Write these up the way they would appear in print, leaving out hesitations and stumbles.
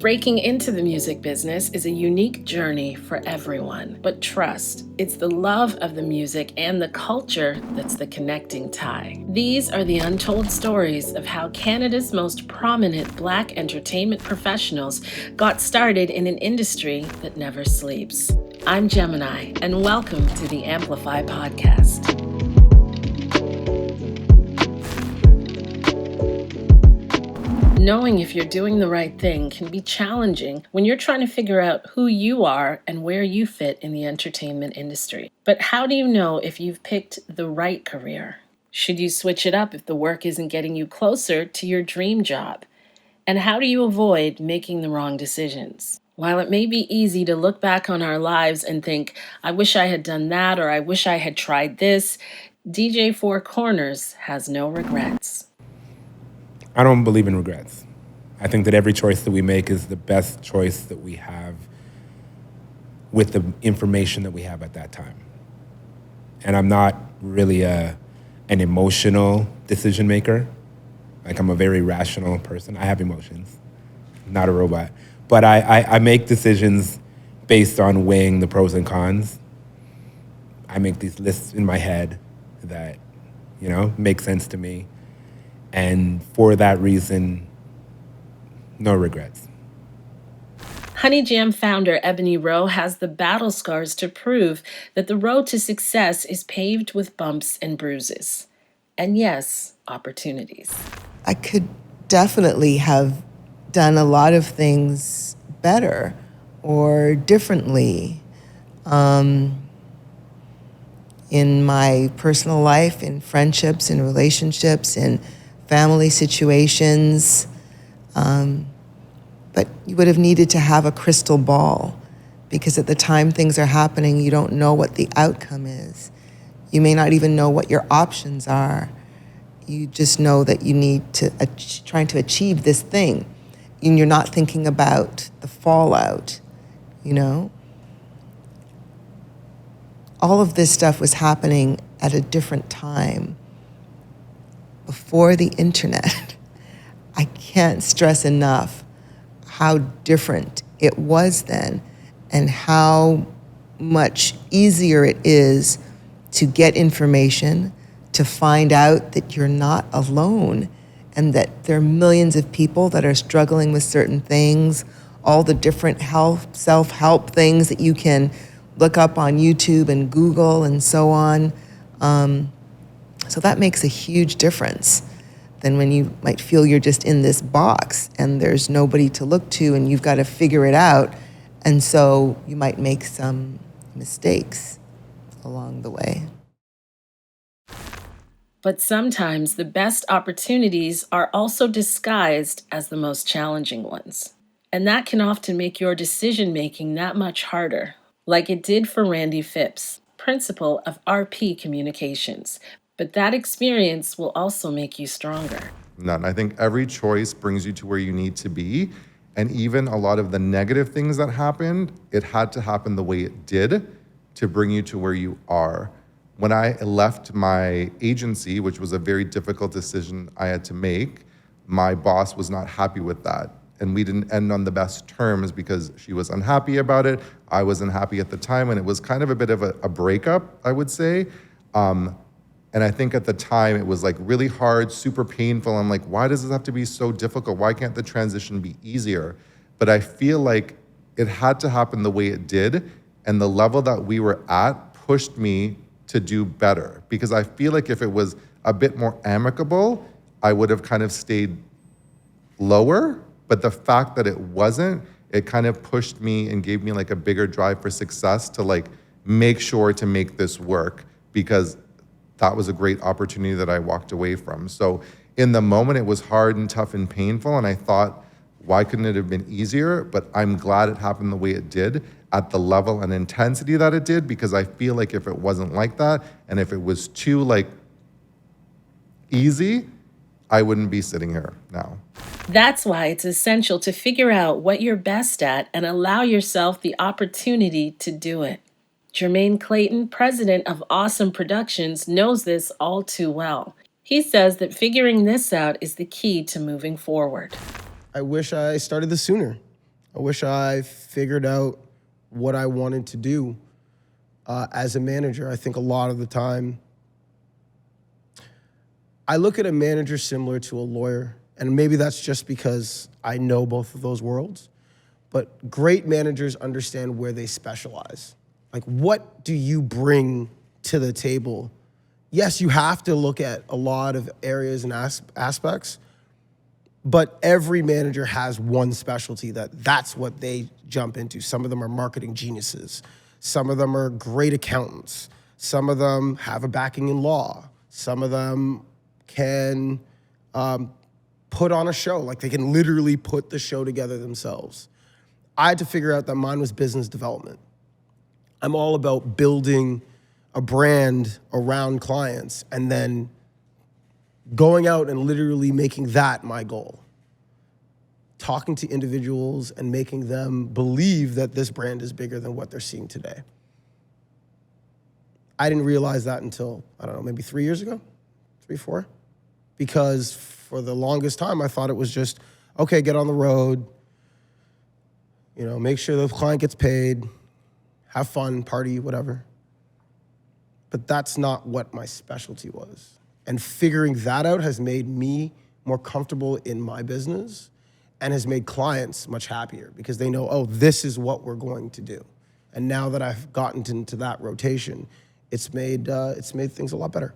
Breaking into the music business is a unique journey for everyone, but trust, it's the love of the music and the culture that's the connecting tie. These are the untold stories of how Canada's most prominent Black entertainment professionals got started in an industry that never sleeps. I'm Gemini, and welcome to the AMPLIFY Podcast. Knowing if you're doing the right thing can be challenging when you're trying to figure out who you are and where you fit in the entertainment industry. But how do you know if you've picked the right career? Should you switch it up if the work isn't getting you closer to your dream job? And how do you avoid making the wrong decisions? While it may be easy to look back on our lives and think, I wish I had done that, or I wish I had tried this, DJ Four Corners has no regrets. I don't believe in regrets. I think that every choice that we make is the best choice that we have with the information that we have at that time. And I'm not really an emotional decision maker. Like, I'm a very rational person. I have emotions, not a robot. But I make decisions based on weighing the pros and cons. I make these lists in my head that, make sense to me. And for that reason, no regrets. Honey Jam founder Ebonnie Rowe has the battle scars to prove that the road to success is paved with bumps and bruises. And yes, opportunities. I could definitely have done a lot of things better or differently in my personal life, in friendships, in relationships, in family situations, but you would have needed to have a crystal ball, because at the time things are happening, you don't know what the outcome is. You may not even know what your options are. You just know that you need to trying to achieve this thing, and you're not thinking about the fallout, All of this stuff was happening at a different time, before the internet. I can't stress enough how different it was then and how much easier it is to get information, to find out that you're not alone and that there are millions of people that are struggling with certain things, all the different self-help things that you can look up on YouTube and Google and so on. So that makes a huge difference than when you might feel you're just in this box and there's nobody to look to and you've got to figure it out. And so you might make some mistakes along the way. But sometimes the best opportunities are also disguised as the most challenging ones. And that can often make your decision-making that much harder, like it did for Randy Phipps, principal of RP Communications. But that experience will also make you stronger. None. I think every choice brings you to where you need to be. And even a lot of the negative things that happened, it had to happen the way it did to bring you to where you are. When I left my agency, which was a very difficult decision I had to make, my boss was not happy with that. And we didn't end on the best terms because she was unhappy about it. I was unhappy at the time, and it was kind of a bit of a breakup, I would say. And I think at the time it was like really hard, super painful. I'm like, why does this have to be so difficult? Why can't the transition be easier? But I feel like it had to happen the way it did. And the level that we were at pushed me to do better. Because I feel like if it was a bit more amicable, I would have kind of stayed lower. But the fact that it wasn't, it kind of pushed me and gave me like a bigger drive for success to like make sure to make this work, because that was a great opportunity that I walked away from. So in the moment, it was hard and tough and painful. And I thought, why couldn't it have been easier? But I'm glad it happened the way it did at the level and intensity that it did, because I feel like if it wasn't like that, and if it was too like easy, I wouldn't be sitting here now. That's why it's essential to figure out what you're best at and allow yourself the opportunity to do it. Jermayne Clayton, president of Awesome Productions, knows this all too well. He says that figuring this out is the key to moving forward. I wish I started this sooner. I wish I figured out what I wanted to do as a manager. I think a lot of the time, I look at a manager similar to a lawyer, and maybe that's just because I know both of those worlds, but great managers understand where they specialize. Like, what do you bring to the table? Yes, you have to look at a lot of areas and aspects, but every manager has one specialty that's what they jump into. Some of them are marketing geniuses. Some of them are great accountants. Some of them have a backing in law. Some of them can put on a show. Like, they can literally put the show together themselves. I had to figure out that mine was business development. I'm all about building a brand around clients and then going out and literally making that my goal. Talking to individuals and making them believe that this brand is bigger than what they're seeing today. I didn't realize that until, I don't know, maybe 3 years ago, 3, 4. Because for the longest time, I thought it was just, okay, get on the road, make sure the client gets paid, have fun, party, whatever. But that's not what my specialty was. And figuring that out has made me more comfortable in my business and has made clients much happier because they know, oh, this is what we're going to do. And now that I've gotten into that rotation, it's made things a lot better.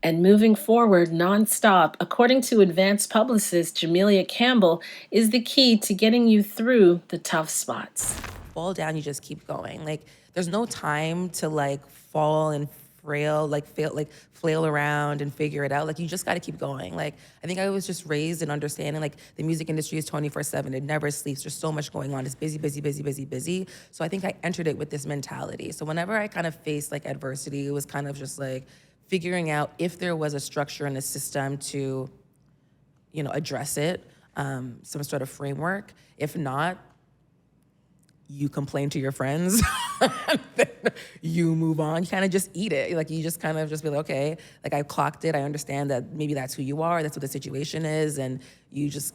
And moving forward nonstop, according to advanced publicist Jamelia Campbell, is the key to getting you through the tough spots. Fall down, you just keep going. Like, there's no time to fall and flail around and figure it out. Like, you just got to keep going. Like, I think I was just raised in understanding the music industry is 24/7. It never sleeps. There's so much going on. It's busy, busy, busy, busy, busy. So I think I entered it with this mentality. So whenever I kind of faced adversity, it was kind of just figuring out if there was a structure and a system to, address it, some sort of framework. If not, you complain to your friends, then you move on. You kind of just eat it. You just kind of just be like, okay, I clocked it. I understand that maybe that's who you are. That's what the situation is. And you just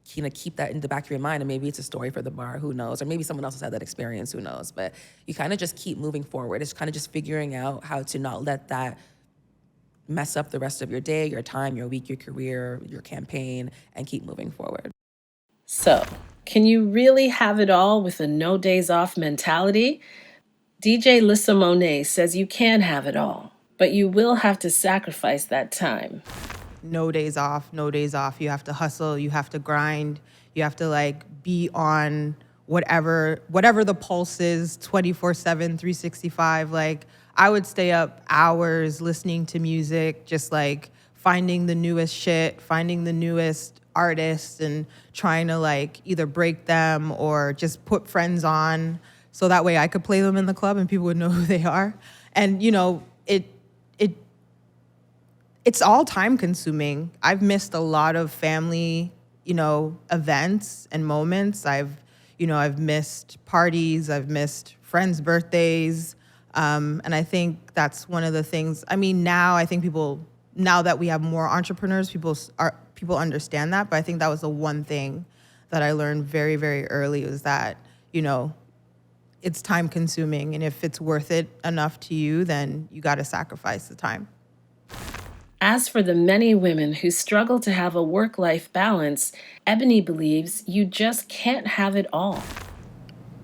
keep that in the back of your mind. And maybe it's a story for the bar, who knows? Or maybe someone else has had that experience, who knows? But you kind of just keep moving forward. It's kind of just figuring out how to not let that mess up the rest of your day, your time, your week, your career, your campaign, and keep moving forward. So, can you really have it all with a no days off mentality? DJ Lissa Monet says you can have it all, but you will have to sacrifice that time. No days off, no days off. You have to hustle, you have to grind, you have to be on whatever the pulse is, 24/7, 365. I would stay up hours listening to music, just finding the newest shit, finding the newest artists and trying to either break them or just put friends on so that way I could play them in the club and people would know who they are. And it's all time consuming. I've missed a lot of family, events and moments. I've missed parties, I've missed friends' birthdays. And I think that's one of the things. I mean, now that we have more entrepreneurs, people understand that. But I think that was the one thing that I learned very, very early was that, it's time consuming. And if it's worth it enough to you, then you got to sacrifice the time. As for the many women who struggle to have a work-life balance, Ebonnie believes you just can't have it all.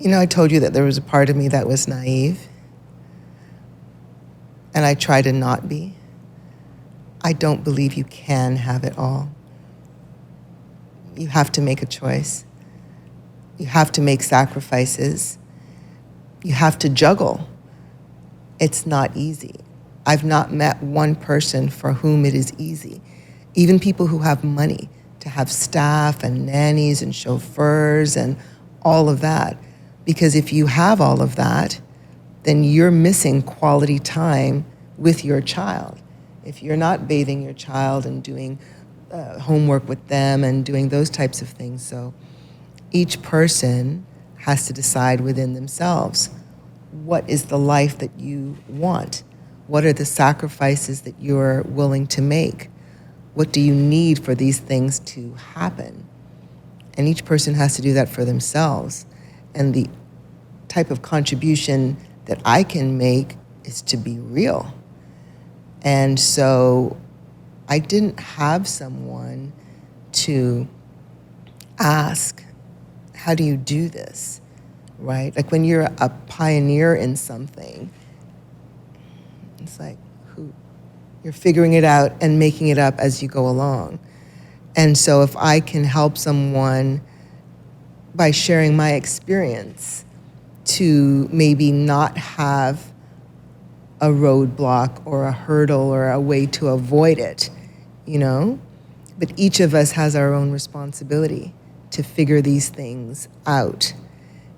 I told you that there was a part of me that was naive. And I try to not be. I don't believe you can have it all. You have to make a choice. You have to make sacrifices. You have to juggle. It's not easy. I've not met one person for whom it is easy. Even people who have money to have staff and nannies and chauffeurs and all of that. Because if you have all of that, then you're missing quality time with your child. If you're not bathing your child and doing homework with them and doing those types of things. So each person has to decide within themselves, what is the life that you want? What are the sacrifices that you're willing to make? What do you need for these things to happen? And each person has to do that for themselves. And the type of contribution that I can make is to be real. And so I didn't have someone to ask, how do you do this, right? Like when you're a pioneer in something, it's like, you're figuring it out and making it up as you go along. And so if I can help someone by sharing my experience to maybe not have a roadblock or a hurdle or a way to avoid it, you know? But each of us has our own responsibility to figure these things out.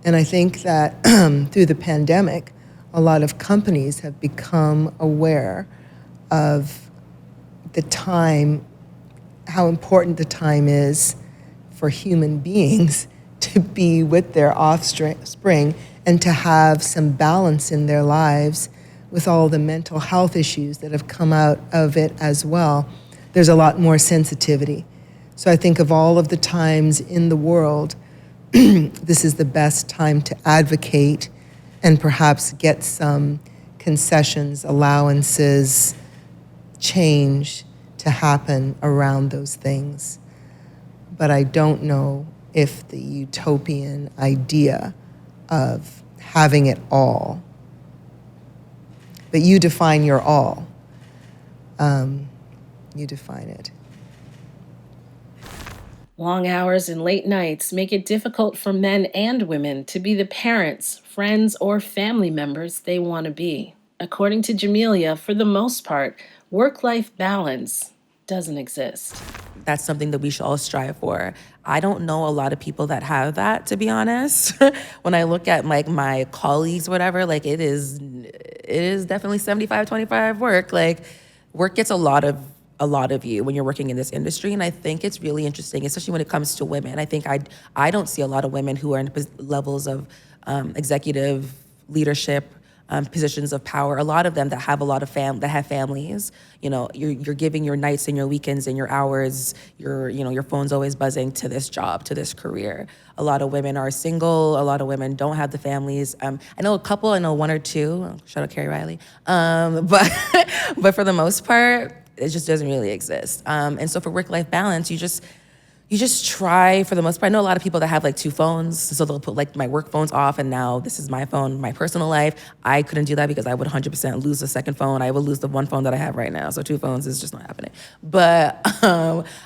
And I think that through the pandemic, a lot of companies have become aware of the time, how important the time is for human beings to be with their offspring and to have some balance in their lives with all the mental health issues that have come out of it as well. There's a lot more sensitivity. So I think of all of the times in the world, this is the best time to advocate and perhaps get some concessions, allowances, change to happen around those things. But I don't know if the utopian idea of having it all, but you define your all. You define it. Long hours and late nights make it difficult for men and women to be the parents, friends, or family members they want to be. According to Jamelia, for the most part, work-life balance doesn't exist. That's something that we should all strive for. I don't know a lot of people that have that, to be honest. When I look at like my colleagues, whatever, like it is definitely 75-25 work. Like work gets a lot of you when you're working in this industry. And I think it's really interesting, especially when it comes to women. I think I don't see a lot of women who are in levels of executive leadership, positions of power. A lot of them that have a lot of that have families. You know, you're giving your nights and your weekends and your hours. Your phone's always buzzing to this job, to this career. A lot of women are single. A lot of women don't have the families. I know a couple. I know one or two. Shout out Carrie Riley. But for the most part, it just doesn't really exist. And so for work-life balance, you just try for the most part. I know a lot of people that have like two phones, so they'll put like my work phones off and now this is my phone, my personal life. I couldn't do that because I would 100% lose the second phone. I would lose the one phone that I have right now. So two phones is just not happening. But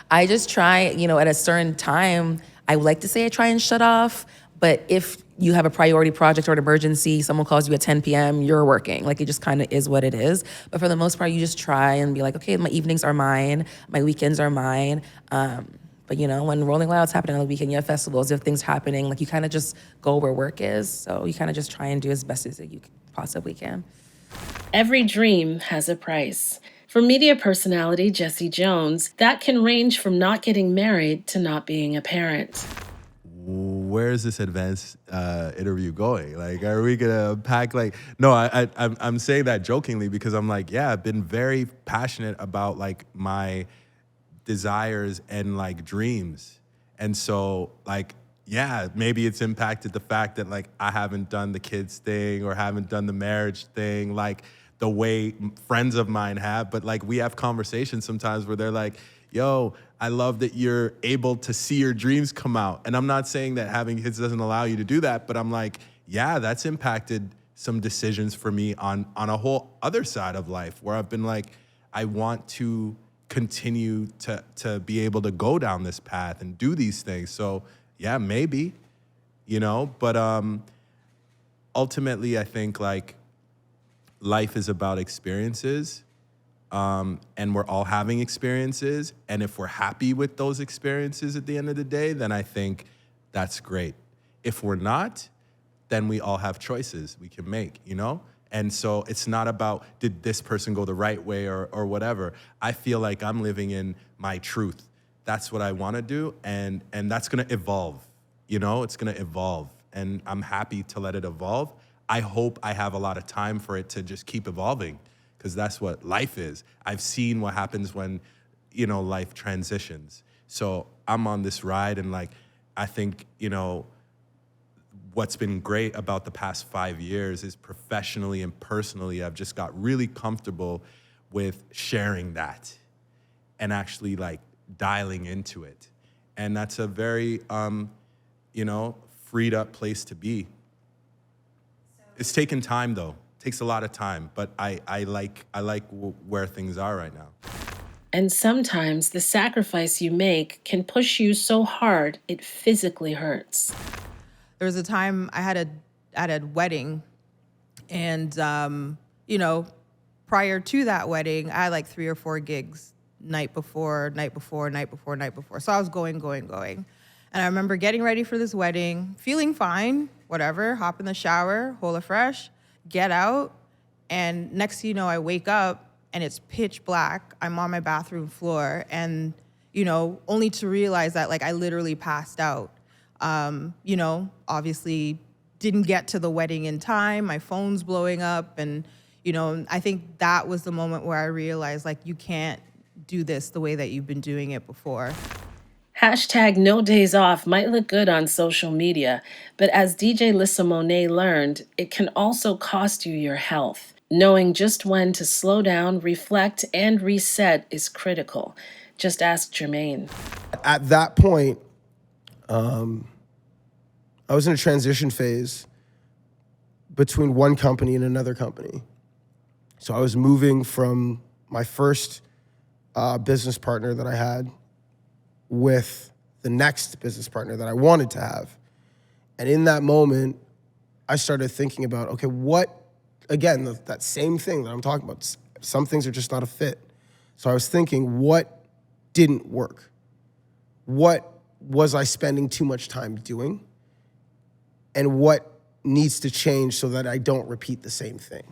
I just try, at a certain time, I would like to say I try and shut off, but if you have a priority project or an emergency, someone calls you at 10 p.m., you're working. Like it just kind of is what it is. But for the most part, you just try and be like, okay, my evenings are mine, my weekends are mine. But when Rolling Loud's happening on the weekend, you have festivals, you have things happening, like you kind of just go where work is. So you kind of just try and do as best as you possibly can. Every dream has a price. For media personality Jesse Jones, that can range from not getting married to not being a parent. Where is this advanced interview going? Like, are we gonna pack no, I'm saying that jokingly because I'm like, yeah, I've been very passionate about like my desires and like dreams. And so like, yeah, maybe it's impacted the fact that like I haven't done the kids thing or haven't done the marriage thing like the way friends of mine have. But like we have conversations sometimes where they're like, yo, I love that you're able to see your dreams come out. And I'm not saying that having kids doesn't allow you to do that, but I'm like, yeah, that's impacted some decisions for me on a whole other side of life where I've been like, I want to continue to be able to go down this path and do these things. So yeah, maybe, but ultimately I think like life is about experiences. And we're all having experiences. And if we're happy with those experiences at the end of the day, then I think that's great. If we're not, then we all have choices we can make, And so it's not about, did this person go the right way or whatever. I feel like I'm living in my truth. That's what I want to do. And that's going to evolve, it's going to evolve. And I'm happy to let it evolve. I hope I have a lot of time for it to just keep evolving because that's what life is. I've seen what happens when, life transitions. So I'm on this ride and like, I think, what's been great about the past 5 years is professionally and personally, I've just got really comfortable with sharing that and actually like dialing into it. And that's a very, freed up place to be. It's taken time though. It takes a lot of time, but I like where things are right now. And sometimes the sacrifice you make can push you so hard it physically hurts. There was a time I had a wedding, and prior to that wedding, I had like 3 or 4 gigs night before. So I was going. And I remember getting ready for this wedding, feeling fine, whatever, hop in the shower, Hola Fresh, get out, and next thing you know, I wake up and it's pitch black. I'm on my bathroom floor, and only to realize that like I literally passed out. Obviously didn't get to the wedding in time. My phone's blowing up. And, I think that was the moment where I realized, like, you can't do this the way that you've been doing it before. Hashtag no days off might look good on social media, but as DJ Lissa Monet learned, it can also cost you your health. Knowing just when to slow down, reflect, and reset is critical. Just ask Jermayne. At that point, I was in a transition phase between one company and another company. So I was moving from my first business partner that I had with the next business partner that I wanted to have. And in that moment, I started thinking about, okay, that same thing that I'm talking about, some things are just not a fit. So I was thinking, what didn't work? What was I spending too much time doing? And what needs to change so that I don't repeat the same thing?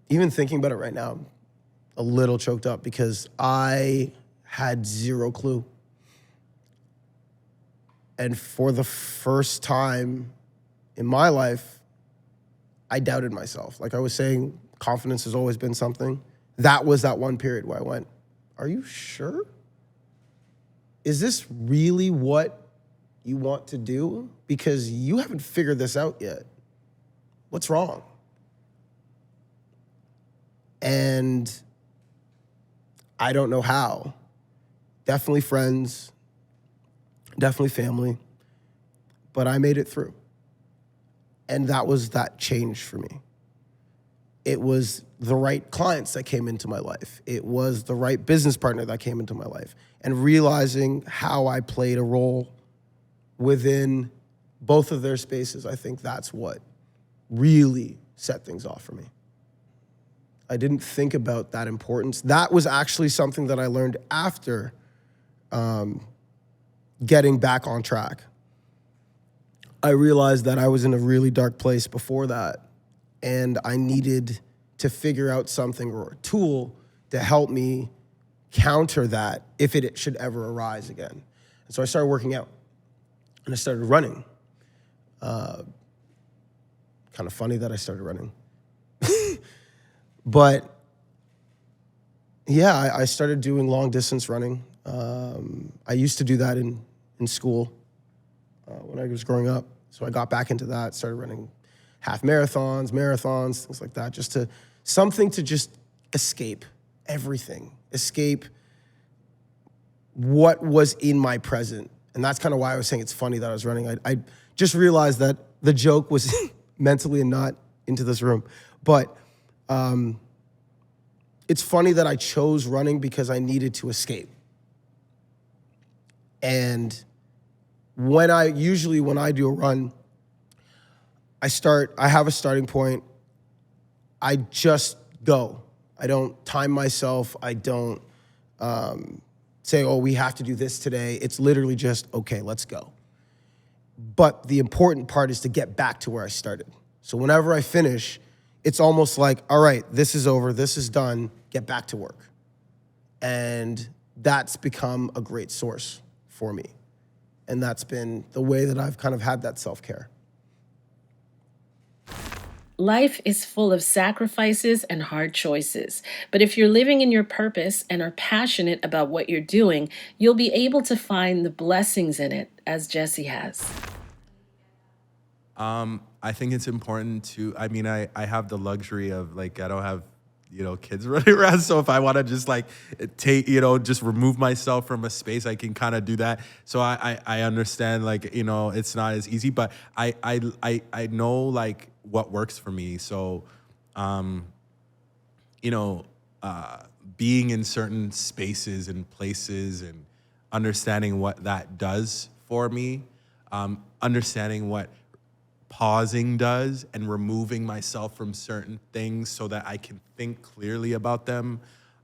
Even thinking about it right now, I'm a little choked up because I had zero clue. And for the first time in my life, I doubted myself. Like I was saying, confidence has always been something. That was that one period where I went, are you sure? Is this really what you want to do? Because you haven't figured this out yet. What's wrong? And I don't know how. Definitely friends, definitely family, but I made it through. And that was that change for me. It was the right clients that came into my life. It was the right business partner that came into my life. And realizing how I played a role within both of their spaces, I think that's what really set things off for me. I didn't think about that importance. That was actually something that I learned after getting back on track. I realized that I was in a really dark place before that, and I needed to figure out something or a tool to help me counter that if it should ever arise again. And so I started working out, and I started running. Kind of funny that I started running. But yeah, I started doing long distance running. I used to do that in school when I was growing up. So I got back into that, started running half marathons, things like that, something to just escape everything, escape what was in my present. And that's kind of why I was saying it's funny that I was running. I just realized that the joke was mentally and not into this room. But it's funny that I chose running because I needed to escape. And when I do a run, I have a starting point. I just go. I don't time myself. I don't say, oh, we have to do this today. It's literally just, okay, let's go. But the important part is to get back to where I started. So whenever I finish, it's almost like, all right, this is over, this is done, get back to work. And that's become a great source for me. And that's been the way that I've kind of had that self-care. Life is full of sacrifices and hard choices. But if you're living in your purpose and are passionate about what you're doing, you'll be able to find the blessings in it, as Jesse has. I think it's important to, I have the luxury of like, I don't have, kids running around. So if I want to just like take, just remove myself from a space, I can kind of do that. So I understand like, it's not as easy, but I know like what works for me. So, being in certain spaces and places and understanding what that does for me, understanding what pausing does and removing myself from certain things so that I can think clearly about them.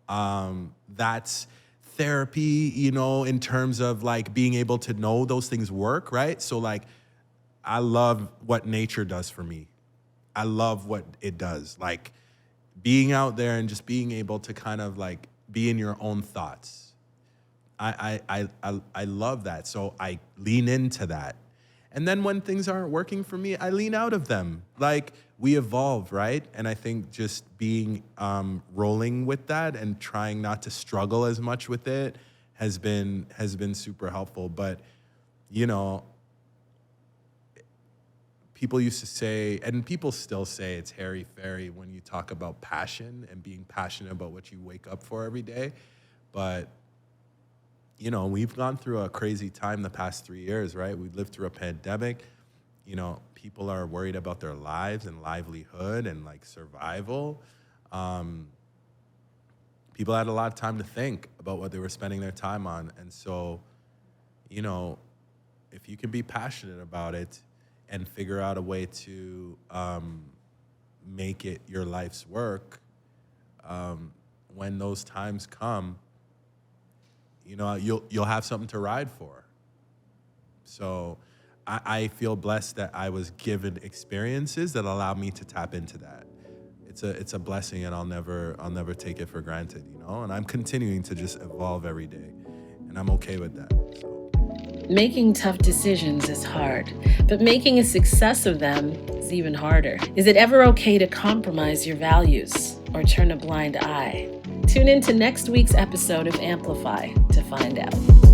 That's therapy, in terms of like being able to know those things work, right? So like, I love what nature does for me. I love what it does. Like being out there and just being able to kind of like be in your own thoughts. I love that. So I lean into that. And then when things aren't working for me, I lean out of them. Like we evolve, right? And I think just being rolling with that and trying not to struggle as much with it has been super helpful. But people used to say, and people still say, it's hairy-fairy when you talk about passion and being passionate about what you wake up for every day. But we've gone through a crazy time the past 3 years, right? We've lived through a pandemic. People are worried about their lives and livelihood and like survival. People had a lot of time to think about what they were spending their time on. And so, if you can be passionate about it and figure out a way to make it your life's work, when those times come, you'll have something to ride for. So I feel blessed that I was given experiences that allow me to tap into that. It's a blessing, and I'll never take it for granted, And I'm continuing to just evolve every day, and I'm okay with that. So. Making tough decisions is hard, but making a success of them is even harder. Is it ever okay to compromise your values or turn a blind eye? Tune in to next week's episode of Amplify to find out.